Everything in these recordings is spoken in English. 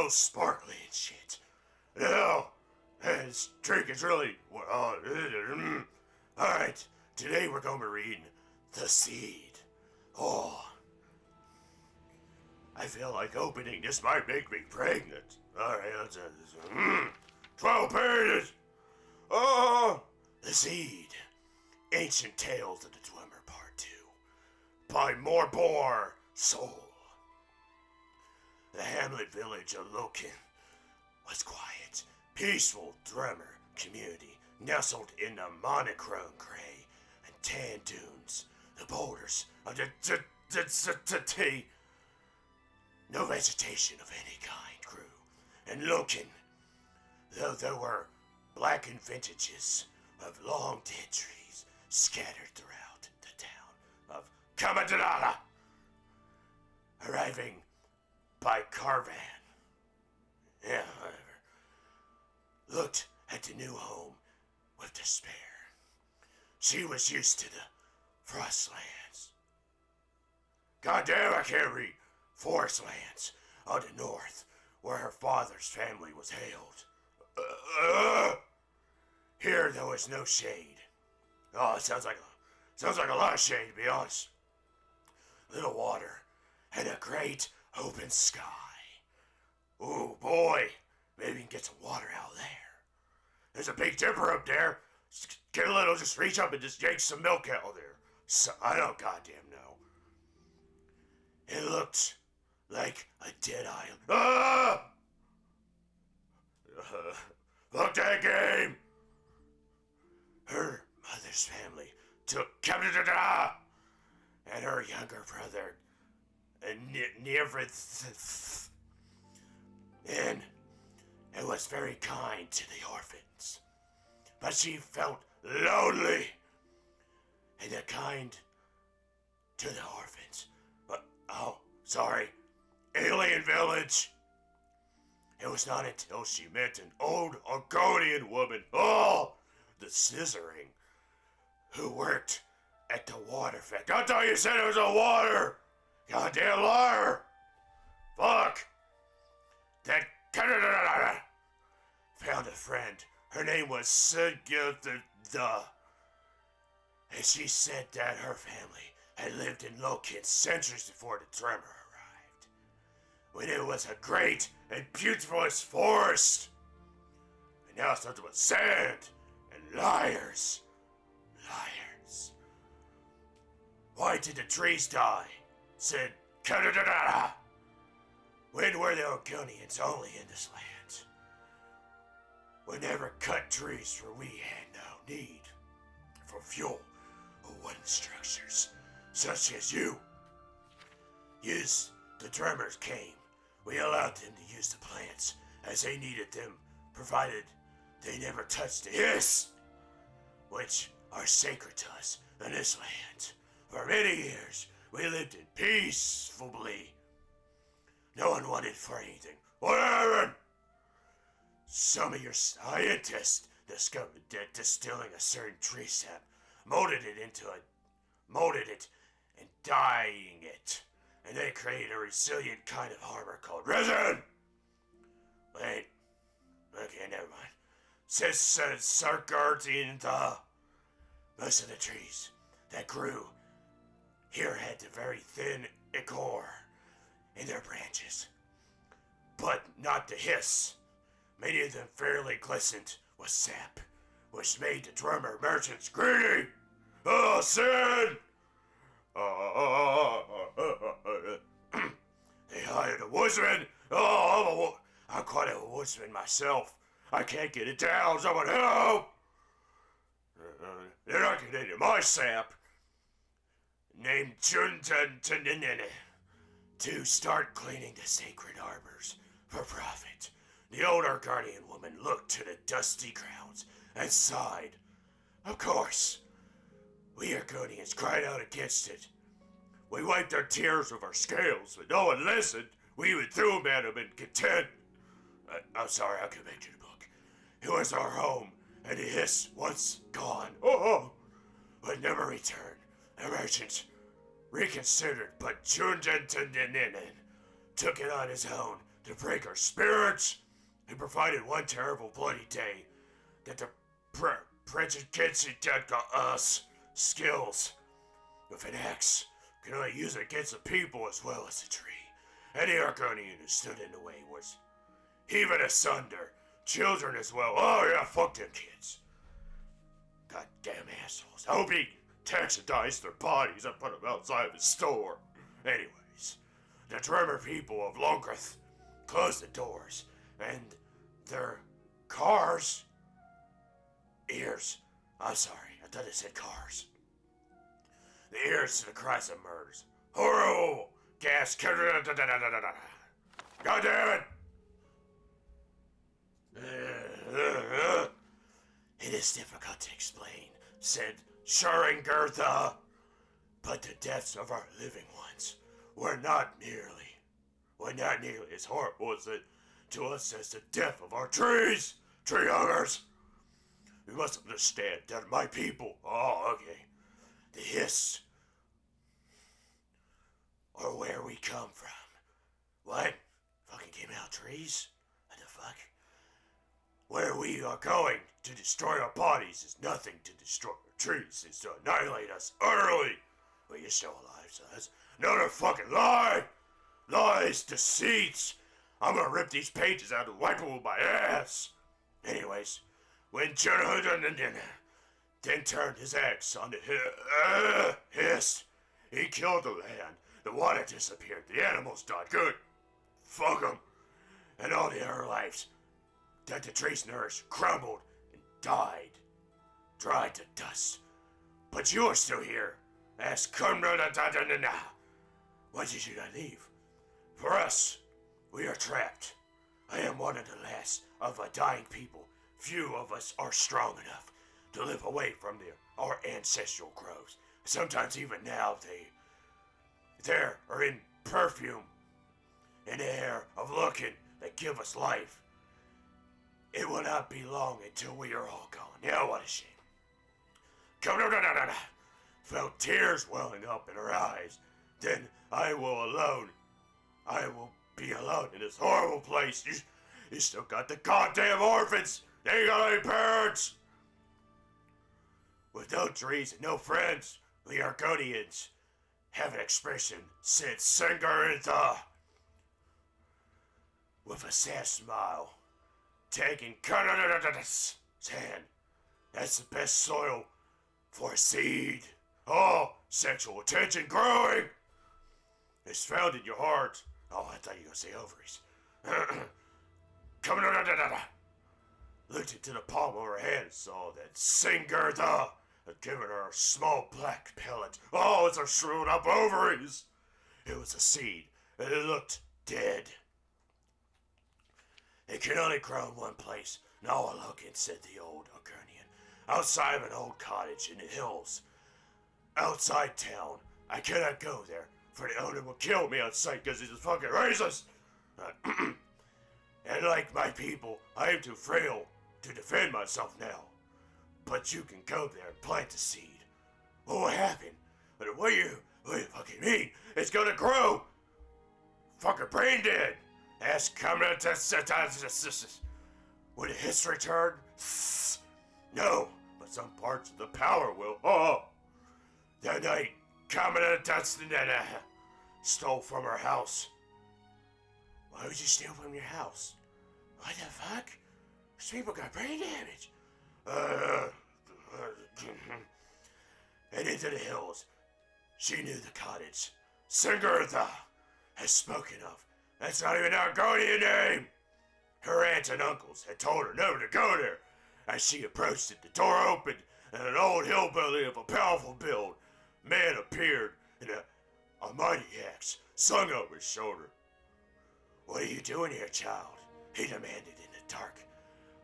all sparkly and shit. Now, this drink is really... Alright, today we're going to be reading The Seed. Oh, I feel like opening this might make me pregnant. Alright, let's 12 pages! Oh, The Seed. Ancient Tales of the Dwemer Part 2. By Morbor Soul. The hamlet village of Loken was quiet, peaceful Dwemer community nestled in the monochrome gray and tan dunes, the boulders of the no vegetation of any kind grew, and Loken, though there were blackened vintages of long dead trees scattered throughout the town of Kamadana, arriving by caravan. Yeah, whatever. Looked at the new home with despair. She was used to the Frostlands. Goddamn, I can't read. Forestlands of the north, where her father's family was hailed. Here there was no shade. Oh, it sounds like a lot of shade, to be honest. Little water and a great open sky. Ooh, boy, maybe we can get some water out there. There's a Big Dipper up there. Just reach up and just yank some milk out of there. So, I don't goddamn know. It looked like a dead island. Ah! Fuck that game! Her mother's family took Kamada and her younger brother, Nirvith, and it was very kind to the orphans. But she felt lonely and kind to the orphans. Sorry, alien village. It was not until she met an old Argonian woman, the scissoring, who worked at the water factory. I thought you said it was a water! Goddamn liar! Fuck! That found a friend. Her name was Sigurd and she said that her family had lived in Loken centuries before the Tremor arrived, when it was a great and beautiful forest. And now it's nothing but sand and liars. Liars. Why did the trees die? Said Kadadada. When were the Argonians only in this land? We never cut trees, for we had no need for fuel or wooden structures, such as you. Yes, the Tremors came. We allowed them to use the plants as they needed them, provided they never touched the hiss, which are sacred to us in this land. For many years, we lived in peacefully. No one wanted for anything. Whatever! Some of your scientists discovered that distilling a certain tree sap molded it and dyeing it, and they created a resilient kind of armor called resin. Wait, okay, never mind. Says Sargardian most of the trees that grew here had the very thin ichor in their branches, but not the hiss. Many of them fairly glistened with sap, which made the drummer merchants greedy. Oh, sin! They hired a woodsman. I'm quite a woodsman myself. I can't get it down. Someone help! They're not getting into my sap. Named Juntantanene to start cleaning the sacred arbors for profit. The old Argonian woman looked to the dusty grounds and sighed. Of course, we Argonians cried out against it. We wiped our tears with our scales, but no one listened. We even threw them at him in contempt. I'm sorry, I'll get back to the book. It was our home, and the hiss once gone. But never returned. The merchant reconsidered, but Junjantaninen took it on his own to break our spirits. He provided one terrible bloody day that the Prince kids that got us skills with an axe can only use it against the people as well as the tree. Any Argonian who stood in the way was heaving asunder. Children as well. Oh yeah, fuck them kids. Goddamn assholes. I hope he taxidized their bodies and put them outside of his store. Anyways, the Tremor people of Longrith closed the doors and their cars. Ears. I'm sorry, I thought it said cars. The ears to the cries of murders. Horrible! Gas. God damn it! It is difficult to explain, said Sharingertha, but the deaths of our living ones were not nearly as horrible as it to us as the death of our trees, tree huggers. You must understand that my people, the hiss, are where we come from. What? Fucking came out trees? What the fuck? Where we are going to destroy our bodies is nothing to destroy our trees. It's to annihilate us utterly. But you're still alive, so that's another fucking lie. Lies, deceits. I'm gonna rip these pages out and wipe them with my ass. Anyways, when Jonathan then turned his axe on the hiss, he killed the land. The water disappeared. The animals died. Good. Fuck them. And all the other lives that the trees nourished crumbled and died. Dried to dust. But you are still here. Why did you not leave? For us, we are trapped. I am one of the last of a dying people. Few of us are strong enough to live away from our ancestral groves. Sometimes even now there are in perfume and air of looking that give us life. It will not be long until we are all gone. Yeah, what a shame. Felt tears welling up in her eyes. Then I will be alone in this horrible place. You still got the goddamn orphans. They ain't got any parents. With no trees and no friends, we Argonians have an expression, said with a sad smile, taking Kanada's hand. That's the best soil for a seed. Oh, sexual attention growing. It's found in your heart. Oh, I thought you were gonna say ovaries. Looked into the palm of her hand, saw that Singertha had given her a small black pellet. Oh, it's her shrewd up ovaries. It was a seed, and it looked dead. It can only grow in one place. Now I'll look in, said the old Argonian. Outside of an old cottage in the hills. Outside town. I cannot go there, for the owner will kill me on sight because he's a fucking racist. And like my people, I am too frail to defend myself now. But you can go there and plant the seed. What will happen? What do you fucking mean? It's gonna grow! Fucking brain dead! Ask Kamina. Would a hiss return? No, but some parts of the power will. Oh! That night, Kamina stole from her house. Why would you steal from your house? What the fuck? These people got brain damage. And into the hills. She knew the cottage. Singertha has spoken of. That's not even our Argonian name. Her aunts and uncles had told her never to go there. As she approached it, the door opened, and an old hillbilly of a powerful build man appeared, and a mighty axe slung over his shoulder. What are you doing here, child? He demanded in the dark.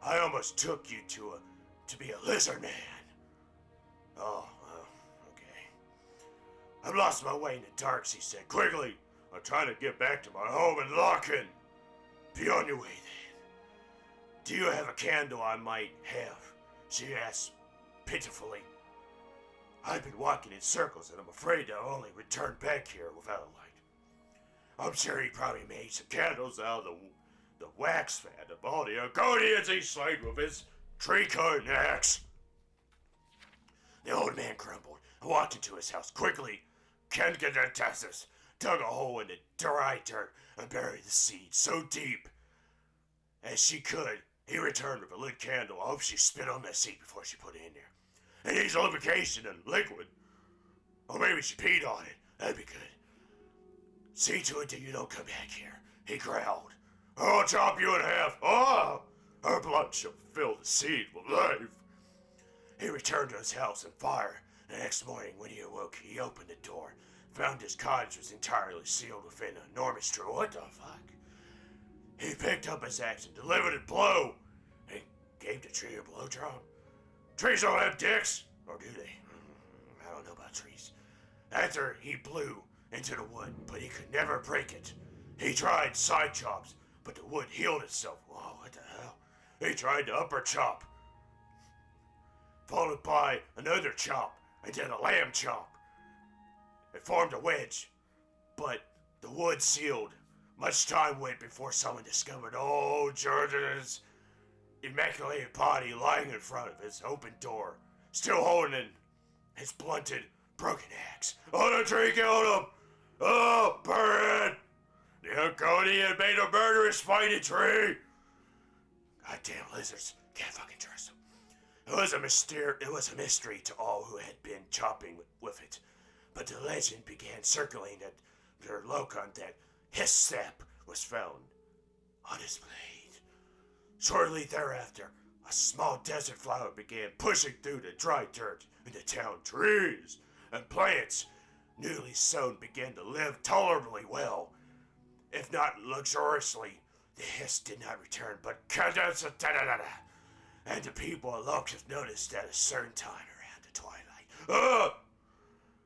I almost took you to be a lizard man. Oh, okay. I've lost my way in the dark, she said. Quickly, I'm trying to get back to my home in Locken. Be on your way then. Do you have a candle I might have? She asked pitifully. I've been walking in circles and I'm afraid I'll only return back here without a light. I'm sure he probably made some candles out of the wax fat of all the Argonians he slayed with his tree-cutting axe. The old man grumbled and walked into his house quickly. Kengadentasis dug a hole in the dry dirt and buried the seed so deep as she could. He returned with a lit candle. I hope she spit on that seed before she put it in there. It needs lubrication and liquid. Or maybe she peed on it. That'd be good. See to it that you don't come back here, he growled. Or I'll chop you in half. Oh! Her blood shall fill the seed with life. He returned to his house and fire. The next morning, when he awoke, he opened the door, found his cottage was entirely sealed within an enormous tree. What the fuck? He picked up his axe and delivered a blow, and gave the tree a blowjob. Trees don't have dicks, or do they? I don't know about trees. After he blew into the wood, but he could never break it. He tried side chops, but the wood healed itself. Whoa, what the hell? He tried the upper chop, followed by another chop, and then a lamb chop. It formed a wedge, but the wood sealed. Much time went before someone discovered old Jordan's immaculate body lying in front of his open door, still holding his blunted, broken axe. Oh, the tree killed him! Oh, burn it! The Argonian made a murderous fighting tree! Goddamn lizards. Can't fucking trust them. It was a mystery to all who had been chopping with it, but the legend began circulating at their locum that his sap was found on his blade. Shortly thereafter, a small desert flower began pushing through the dry dirt in the town. Trees and plants newly sown began to live tolerably well, if not luxuriously. The hiss did not return, but and the people at Locust noticed at a certain time around the twilight.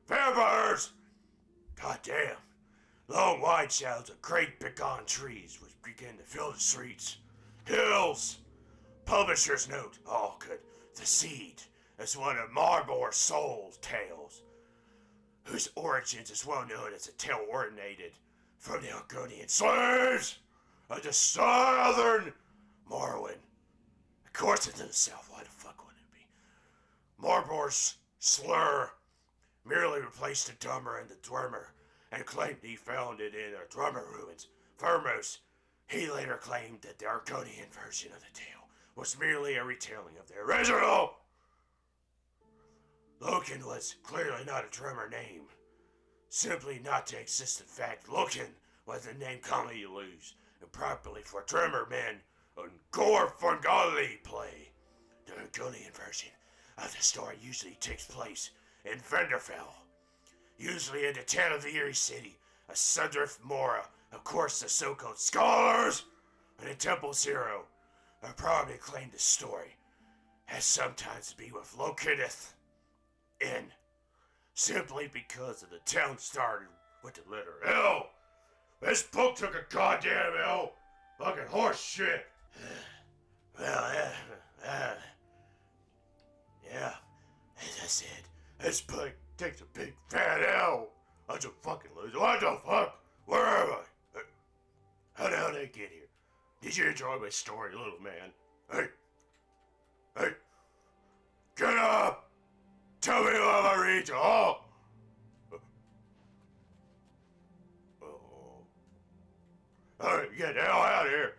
Vampires! Goddamn. Long wide shadows of great begone trees which began to fill the streets. Hills! Publisher's note. Oh, good. The Seed is one of Marbor's soul tales, whose origins is well known as a tale originated from the Argonian slaves of the southern Morrowind. Of course it's in the south. Why the fuck would it be? Marbor's slur merely replaced the Dummer and the Dwemer, and claimed he found it in the Drummer ruins. Foremost, he later claimed that the Argonian version of the tale was merely a retelling of the original. Loken was clearly not a Drummer name, simply not the existent fact. Loken was the name commonly used improperly for Drummer men on Gorfungali play. The Argonian version of the story usually takes place in Venderfell, usually in the town of the Eerie City of Sundrif Mora. Of course, the so-called scholars and the Temple Zero are probably claimed the story has sometimes to be with Lokenith in, simply because of the town started with the letter L. This book took a goddamn L. Fucking horse shit. Well, yeah, that's it. This book takes a big fat L. I'm a fucking loser. What the fuck? Where am I? How the hell did I get here? Did you enjoy my story, little man? Hey, get up! Tell me what I read you. Oh! Alright, get the hell out of here.